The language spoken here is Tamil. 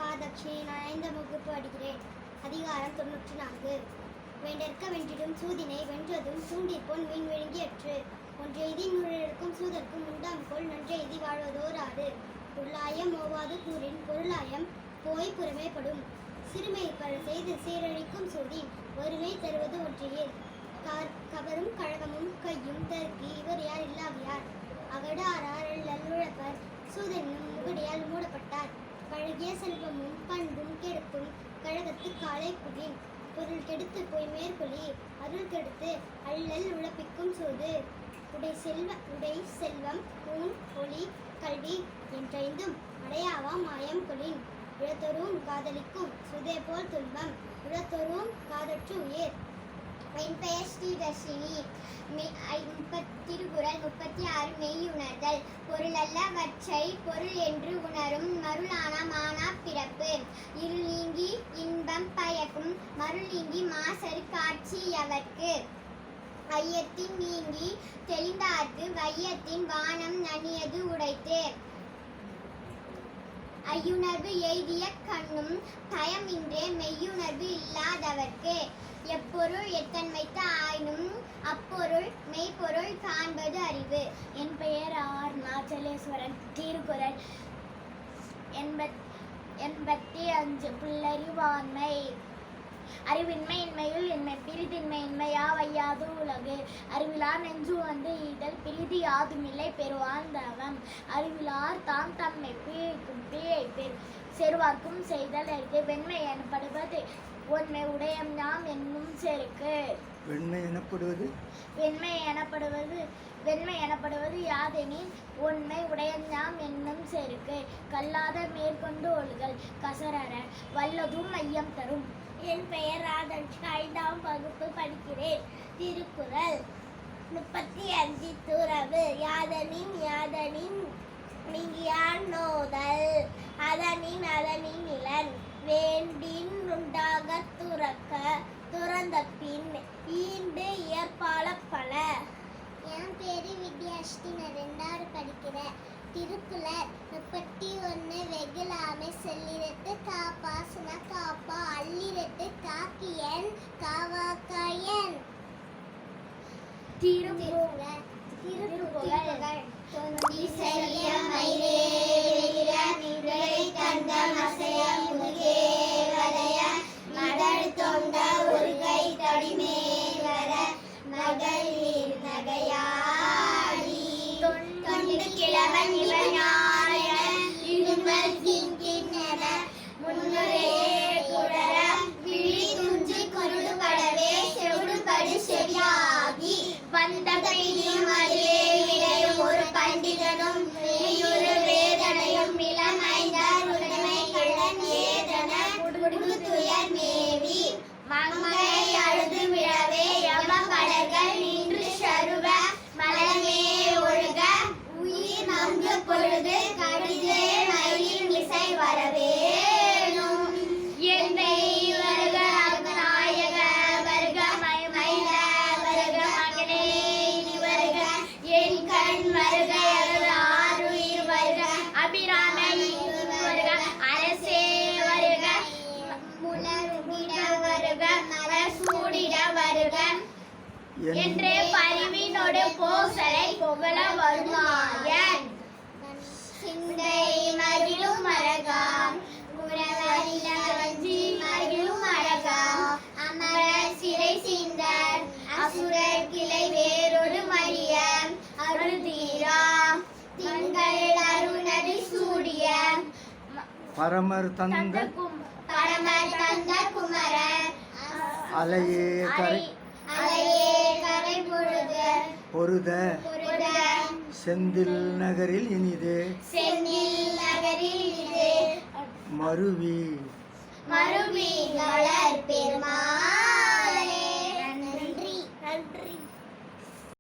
காதக்ஷினி. நான் 5ஆம் வகுப்பு படிக்கிறேன். அதிகாரம் 94. வேண்டற்க வென்றிடும் சூதினை வென்றதும் சூண்டிற்பொன் மீன் விழுங்கியற்று. ஒன்றெய்தி நூறிருக்கும் சூதற்கும் உண்டாம்கொள் நன்றெய்தி வாழ்வதோர் ஆறு. பொருளாயம் ஓவாது கூறின் பொருளாயம் போய் புறமேப்படும். சிறுமை பல செய்து சீரழிக்கும் சூதி வறுமை தருவது ஒன்றியே. கவரும் கழகமும் கையும் தருக்கி இவர் யார் இல்லாவியார். அகடாரார் நல்லுழப்பர் சூதனும் முகடியால் மூடப்பட்டார். பழகிய செல்வமும் பண்பும் கெடுக்கும் கழகத்து காலை புகின். பொருள் கெடுத்து போய் மேற்கொள்ளி அருள் கெடுத்து அள்ளல் உழப்பிக்கும் சூது. உடை செல்வம் ஊன் ஒளி கல்வி என்றைந்தும் அடையாவாம் மாயம் கொளின். உழத்தொரும் காதலிக்கும் சுதே போல் துன்பம் உழத்தொரும் காதற்று உயிர். என் பெயர் ஸ்ரீதர்ஷினி. திருக்குறள் 36. மெய்யுணர்தல். பொருளல்லவற்றை பொருள் என்று உணரும் மருளான மானா பிறப்பு. இருள் நீங்கி இன்பம் பயக்கும் மருள் நீங்கி மாசறு காட்சி எவர்க்கு. ஐயத்தின் நீங்கி தெளிந்தார்க்கு வையத்தின் வானம் நனியது உடைத்து. ஐயுணர்வு எய்திய கண்ணும் பயமின்றே மெய்யுணர்வு இல்லாதவர்க்கு. எப்பொருள் எத்தன்மைத்த ஆயினும் அப்பொருள் மெய்ப்பொருள் காண்பது அறிவு. என் பெயர் ஆர் நாச்சலேஸ்வரன். திருக்குறள் 85. புல்லறிவாண்மை. அறிவின்மை இன்மையுள் இன்மை பிரிதின்மை இன்மையா வையாது உலகு. அறிவிலார் நெஞ்சு வந்து ஈதல் பிரிதி யாதுமில்லை பெறுவான் தவம். அறிவிலார் தாம் தம்மை பீழைக்கும் பீழை செருவார்க்கும் செய்தல் அறிக்கை. வெண்மை எனப்படுவது ஒன்மை உடையம் நாம் என்னும் செருக்கு. வெண்மை எனப்படுவது யாதெனின் ஒன்மை உடையஞ்சாம் என்னும் செருக்கு. கல்லாத மேற்கொண்டு ஒழுகல் கசரற வல்லதும் மையம் தரும். என் பெயர் ராதன்ஷா. 5ஆம் வகுப்பு படிக்கிறேன். திருக்குறள் 35. துறவு. யாதனின் நீங்கியான் நோதல் அதனின் இளன். வேண்டின் உண்டாக துறந்த பின் ஈண்டு இயற்பால பல. என் பேரு வித்யாஸ்ரீ. நான் 2ஆவது படிக்கிறேன். திருக்குறள் 31. வெகுளாமை செல்லிரத்து காப்பா சுன காப்பா அள்ளிரத்து காக்கியன் காவாக்காயன். திருக்குறள் தொந்தி செல்லிய மயிரேறிய நிறை கண்ட மசைய முதுகே வளைய மடல் தொண்ட ஒரு கை தடிமே வர மகளிர் நகையாடி. தொண்டு கிழவன் இவன் யாரைய இருமல் கிங்கின்னென முன்னுரே குடர விழி துஞ்சி குருடுபடவே செவுடுபடு செவியாகி வந்த பிணியும் அதிலே விளையும் ஒரு பண்டிதனும் மெய்யுறு வேதனையும் இளமைந்தார் உடைமை கள்ளன் ஏதன குடுகு துயர் மேவி மங்கை அழுது விழவே யம படர்கள் நின்று சருவ மலமே ஒழுக உயிர் நங்கு பொழுது கடிதே மயிலின் இசை வரவேணும். என்னை வருக நாயக வருக மைல வருக மகனே இனி வருக என் கண் வருக ஆருயிர் வருக அபிராம வருக அரசே வருக முனருமிட வருக மலசூடிட வருக என்றே பரிவினோடு போசலை புகழ வருமாயன். சிந்தை மகிழும் மரகாம் குரவரில வஞ்சி மகிழும் மரகாம் அமர சிறை சிந்தர் அசுரர் கிளை வேறொரு மடிய அருள்தீரா திங்கள் அருணடி சூடிய பரமர் தந்த குமரன் அலையே கரை பொருத செந்தில் நகரில் இனிது மருவி மருவி மலர் பெருமா